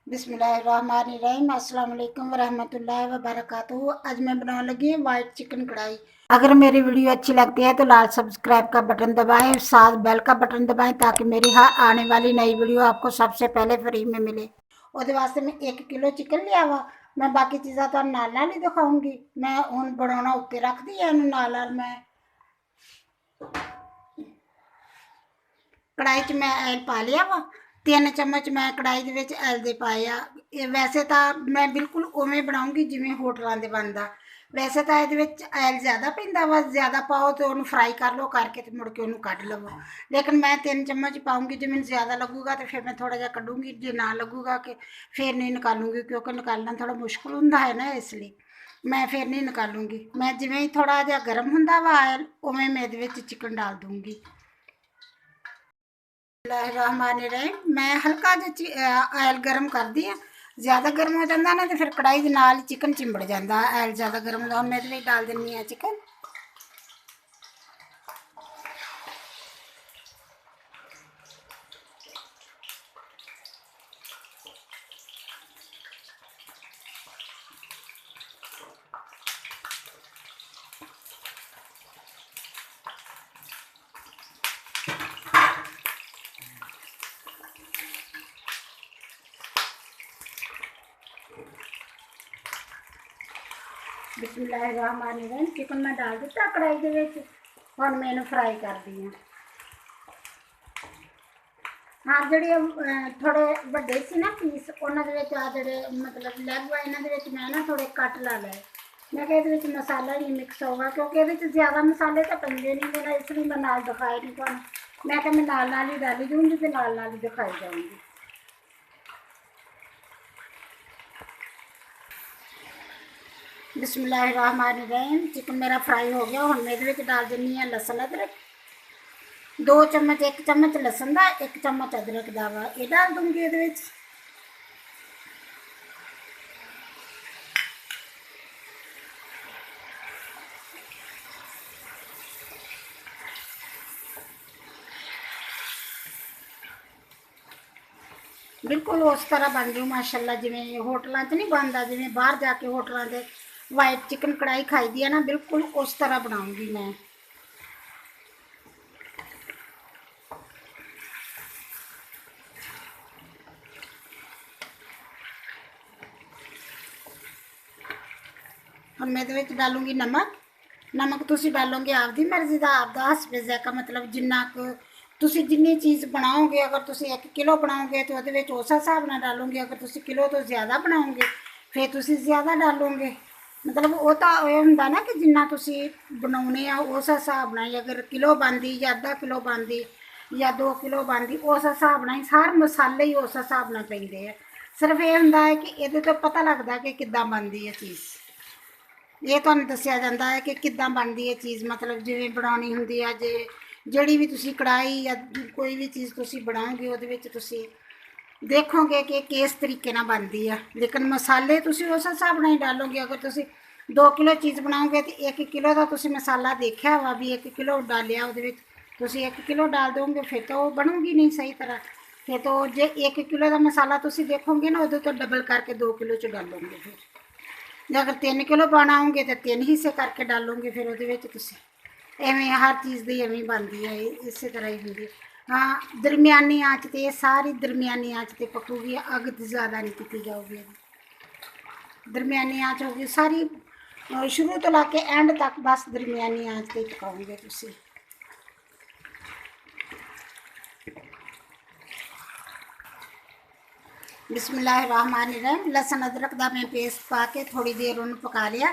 बिस्मिल्लाहिर्रहमानिर्रहीम अस्सलाम वालेकुम वरहमतुल्लाहि वबरकातुहू। आज मैं बनाने लगी हूँ वाइट चिकन कढ़ाई। अगर मेरी वीडियो अच्छी लगती है तो लाल सब्सक्राइब का बटन दबाएं, साथ बेल का बटन दबाएं ताकि मेरी हर आने वाली नई वीडियो आपको सबसे पहले फ्री में मिले। ਉਹਦੇ ਵਾਸਤੇ मैं 1 किलो चिकन लिया वा। मैं बाकी चीज़ां तो नाल नाल ही दिखाऊंगी। मैं हुण बनाना उत्ते रख दी है, नाल नाल मैं कढ़ाई च मैं ऑयल पा लिया वा। 3 चम्मच मैं कढ़ाई दे विच ऑयल दे पाए आ। वैसे तो मैं बिल्कुल उवें बनाऊंगी जिवें होटलों दे बनदा। वैसे तो ये ऑयल ज़्यादा पैंदा वा, ज़्यादा पाओ तो उन्होंने फ्राई कर लो करके तो मुड़ के उन्होंने कढ़ लवो। लेकिन मैं 3 चम्मच पाऊँगी, जो मैंने ज़्यादा लगूगा तो फिर मैं थोड़ा जिहा कढ़ूँगी, जो ना लगूगा कि फिर नहीं निकालूँगी, क्योंकि निकालना थोड़ा मुश्किल हुंदा है ना, इसलिए मैं फिर नहीं निकालूँगी। मैं जिवें ही थोड़ा जिहा गर्म हुंदा वा ऑयल, उवें मैं इहदे विच चिकन डाल दूँगी। बिस्मिल्लाहिर्रहमानिर्रहीम। मैं हल्का जिहा ऑयल गर्म कर दी है। ज़्यादा गर्म हो जाता ना तो फिर कढ़ाई के नाल चिकन चिंबड़ जाता। ऑयल ज़्यादा गर्म होता, मैं इसलिए डाल दिंदी हाँ चिकन। बिस्मिल्लाहिर्रहमानिर्रहीम। चिकन मैं डाल दिता कढ़ाई के विच। हुण मैं इहनूं फ्राई करदी हाँ। हाँ, जिहड़े थोड़े वड्डे सी ना पीस, उन्हां दे विच आ जिहड़े मतलब लैग वा, इन्हां दे विच मैं ना थोड़े कट ला लए। मैं किहा इहदे विच मसाला नहीं मिक्स होगा, क्योंकि इहदे विच ज़्यादा मसाले तो पैंदे नहीं मेरा, इसलिए मैं नाल दिखाए नहीं तुहानूं। मैं कहा मैं नाल नाल ही डाली जाऊँगी ते नाल नाल ही दिखाई जाऊँगी। बिस्मिल्लाहिर्रहमानिर्रहीम। चिकन मेरा फ्राई हो गया। हुण मैं इहदे विच डाल दिंदी हाँ लसन अदरक। 2 चम्मच, 1 चम्मच लसन का, 1 चम्मच अदरक का वा, ये डाल दूँगी इहदे विच। बिल्कुल उस तरह बन जू माशाल्लाह, जिवें होटलों च नहीं बनता, जिवें बाहर जाके होटलों से वाइट चिकन कढ़ाई खाई दी है ना, बिल्कुल उस तरह बनाऊँगी मैं। हम मैं इहदे विच डालूँगी नमक। नमक तुसीं डालोगे आपकी मर्जी का, आपका हसबे ज़ायका, मतलब जिन्ना क तुसीं जिन्नी चीज़ बनाओगे। अगर तुसीं 1 किलो बनाओगे तो उहदे विच उस हिसाब नाल डालोगे। अगर तुसीं किलो तो ज़्यादा बनाओगे फिर तुसीं ज़्यादा डालोगे। मतलब वो तो ये हुंदा ना कि जिन्ना तुसीं बनाउणे आ उस हिसाब नाल, अगर किलो बनदी या आधा किलो बनदी या 2 किलो बनदी, उस हिसाब नाल ही सारे मसाले ही उस हिसाब नाल पैंदे आ। सिर्फ ये हुंदा है कि इहदे तो पता लगदा कि किद्दां बनदी है चीज़। ये तुहानूं दस्सिया जांदा है कि किद्दां बनदी है चीज़, मतलब जिवें बनाउणी हुंदी है। जे जिहड़ी भी तुसीं कढ़ाई या कोई भी चीज़ तुसीं बनाओगे उहदे विच तुसीं देखोगे कि किस तरीके नाल बनदी है। लेकिन मसाले तुसीं उस हिसाब नाल ही डालोगे। अगर तुसीं 2 किलो चीज़ बनाओगे तो 1 किलो का तुसीं मसाला देखिया वा भी 1 किलो डालिया उहदे विच, तुसीं 1 किलो डाल दोगे फिर तो वो बनूगी नहीं सही तरह। फिर तो जे 1 किलो का मसाला तुसीं देखोगे ना, उहदे तो डबल करके 2 किलो च डालोगे। फिर जे अगर 3 किलो बनाओगे तो 3 हिस्से करके डालोगे। फिर उहदे विच तुसीं एवें हर चीज़ दी एवें बनती है, इस तरह ही होंगी। हाँ, दरमियानी आँच ते सारी दरमियानी आँच ते पकूगी, अग ज़्यादा नहीं की जाऊगी। दरमियानी आँच होगी सारी, शुरू तो लाके एंड तक बस दरमियानी आँच ते पकाओगे तुसीं। बिस्मिल्लाहिर्रहमानिर्रहीम। लसन अदरक का मैं पेस्ट पा के थोड़ी देर उन्होंने पका लिया,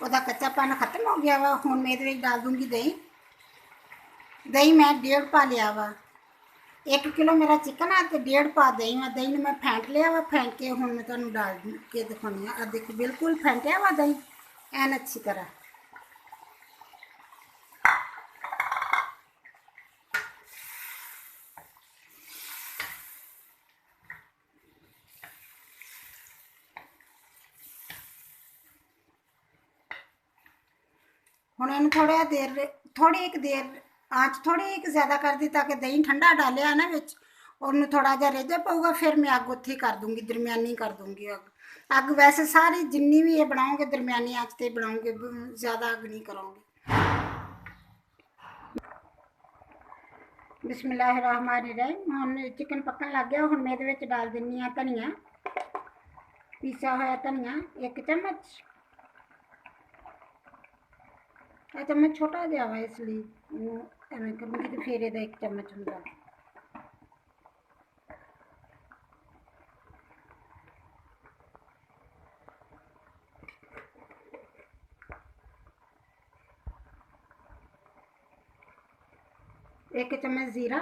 वह कच्चापन खत्म हो गया वा। हुण मैं इहदे विच डाल दूँगी दही। दही मैं 1.5 पा लिया वा। 1 किलो मेरा चिकन है तो 1.5 पा दही वा। दही मैं फेंट लिया वा, फेंट के हुण मैं तुहानूं डाल के दिखाउणी आ। देखो बिल्कुल फेंटिया वा दही एन अच्छी तरह। हुण इहनूं थोड़ी एक देर आँच थोड़ी एक ज़्यादा कर दी ताकि दही ठंडा डालिया ना विच, ਉਹਨੂੰ ਥੋੜਾ ਜਿਹਾ ਰਿੱਝ ਪਊਗਾ, ਫਿਰ ਮੈਂ ਅੱਗ ਉੱਥੇ ਹੀ ਕਰ ਦੂੰਗੀ, ਦਰਮਿਆਨੀ ਕਰ ਦੂੰਗੀ ਅੱਗ। ਅੱਗ ਵੈਸੇ ਸਾਰੀ ਜਿੰਨੀ ਵੀ ਇਹ ਬਣਾਓਗੇ ਦਰਮਿਆਨੀ ਆਂਚ ਤੇ ਬਣਾਓਗੇ, ਜ਼ਿਆਦਾ ਅੱਗ ਨਹੀਂ ਕਰੋਗੇ। बिस्मिल्लाहिर्रहमानिर्रहीम। हम चिकन पकन लग गया। हम मैं ਇਹਦੇ ਵਿੱਚ डाल ਦਿੰਨੀ ਆ ਧਨੀਆ, ਪੀਸਿਆ ਹੋਇਆ ਧਨੀਆ 1 ਚਮਚ। ਇਹ ਚਮਚ ਛੋਟਾ ਜਿਹਾ ਵਾ, ਇਸ ਲਈ ਇਹਨੂੰ ਐਵੇਂ ਕਰੂੰਗੀ ਤੇ ਫਿਰ ਇਹਦਾ 1 ਚਮਚ ਹੁੰਦਾ। एक चम्मच जीरा,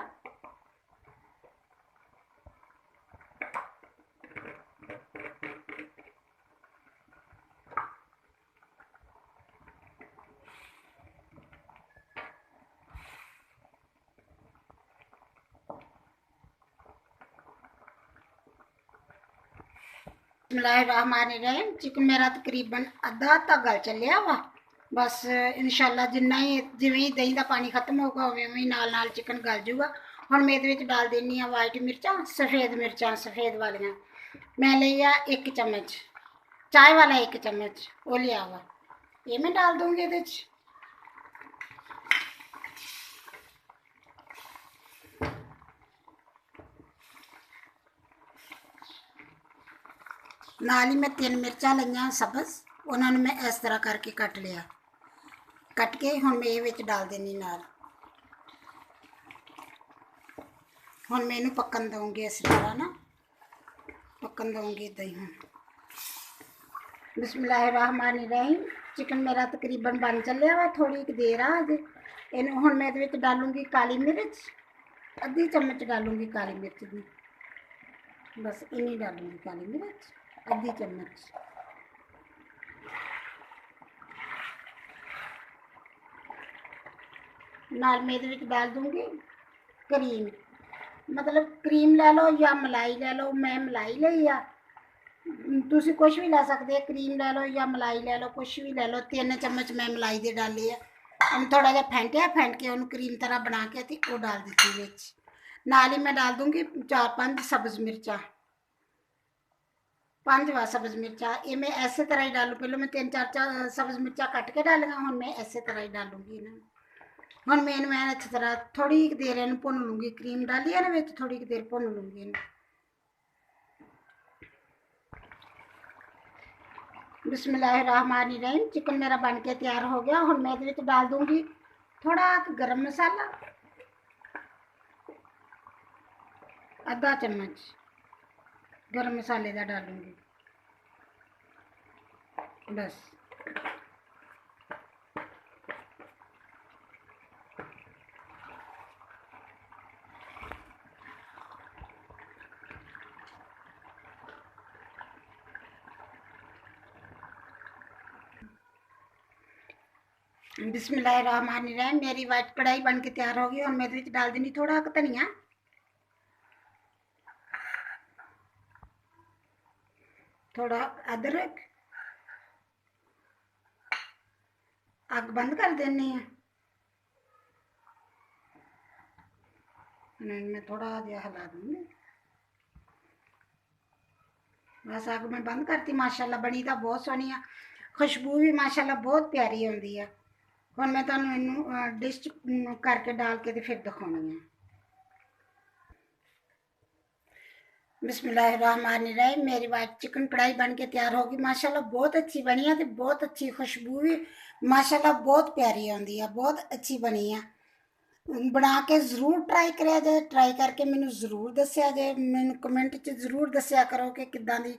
बिस्मिल्लाहिर्रहमानिर्रहीम। चिकन मेरा तकरीबन अद्धा गल चलिया वा। बस इंशाल्लाह जिन्ना ही जिवें ही दही का पानी खत्म होगा उवें ही नाल नाल चिकन गल जूगा। हुण मैं इहदे विच डाल देनी आ वाइट मिर्चां, सफ़ेद मिर्चां, सफ़ेद वालियां मैं लई आ 1 चम्मच, चाय वाला 1 चम्मच वो लिया वा, ये मैं डाल दूँगी इहदे च। नाल ही मैं 3 मिर्चां लईआं सब्ज़, उन्होंने मैं इस तरह करके कट लिया। कट के हुण मैं ये डाल देनी नाल। हुण मैं इनू पकन दूँगी इस तरह ना, पकन दूँगी इदां ही। हुण बिस्मिल्लाहिर्रहमानिर्रहीम। चिकन मेरा तकरीबन बन चलिया वा, थोड़ी देर आ अजे। इनू हुण मैं इहदे विच डालूँगी काली मिर्च, आधी चम्मच डालूँगी काली मिर्च दी, बस इन्नी डालूँगी काली मिर्च, आधी चम्मच। नाल मैं इहदे विच डाल दूँगी क्रीम, मतलब क्रीम लै लो या मलाई लै लो। मैं मलाई लई आ, तुसीं कुछ भी लै सकदे, क्रीम लै लो या मलाई लै लो, कुछ भी लै लो। 3 चम्मच मैं मलाई दे डाले आ। हम थोड़ा जिहा फेंटिया, फेंट के उन्होंने क्रीम तरह बना के ते वो डाल दी विच। नाल ही मैं डाल दूँगी 4-5 सब्ज़ मिर्चां, 5 वा सब्ज़ मिर्चां। ये मैं ऐसे तरह ही डालू, पहले मैं 3-4 सब्ज़ मिर्चां कट के डालियां, हुण मैं ऐसे तरह ही डालूँगी इन्हां। हुण मैं इनू ऐन अच्छी तरह थोड़ी देर इनू भुन लूँगी, क्रीम डाली है ना विच, थोड़ी देर भुन लूँगी इनू। बिस्मिल्लाहिर्रहमानिर्रहीम। चिकन मेरा बन के तैयार हो गया। हुण मैं इहदे विच डाल दूँगी थोड़ा गरम मसाला, आधा चम्मच गरम मसाले का डालूँगी, बस। बिस्मिल्लाहिर्रहमानिर्रहीम। मेरी वाइट कढ़ाई बन के तैयार हो गई। और मैं इहदे विच डाल देनी थोड़ा धनिया, थोड़ा अदरक। अग बंद कर देनी है। मैं थोड़ा जिहा हिला दूँगी, बस। अग मैं बंद करती। माशाल्लाह बनी तो बहुत सोहनी आ, खुशबू भी माशाल्लाह बहुत प्यारी आउंदी आ। हुण मैं तुहानूं इनू डिश करके डाल के ते फिर दिखाउणी है। बिस्मिल्लाहिर्रहमानिर्रहीम। मेरी वाइट चिकन कढ़ाई बन के तैयार होगी। माशाल्लाह बहुत अच्छी बनी है, तो बहुत अच्छी खुशबू भी माशाल्लाह बहुत प्यारी आउंदी है, बहुत अच्छी बनी है। बना के जरूर ट्राई करिया जे, ट्राई करके मैनू जरूर दस्सिया जे, मैनू कमेंट च जरूर दस्सिया करो कि किद्दां दी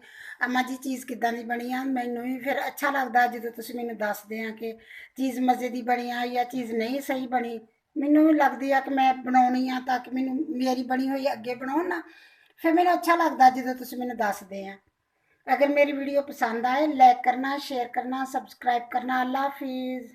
अम्मा जी चीज़ किद्दां दी बनी आ। मैनू भी फिर अच्छा लगदा जदों तुसीं मैनू दसदे आ कि चीज़ मज़े दी बनी आ या चीज़ नहीं सही बनी। मैनू भी लगदी आ कि मैं बनाउणी आ, ताकि मैनू मेरी बनी हुई अगे बनाओ ना, फिर मैनू अच्छा लगदा जदों तुसीं मैनू दसदे आ। अगर मेरी वीडियो पसंद आए, लाइक करना, शेयर करना, सबसक्राइब करना। अल्लाह हाफिज़।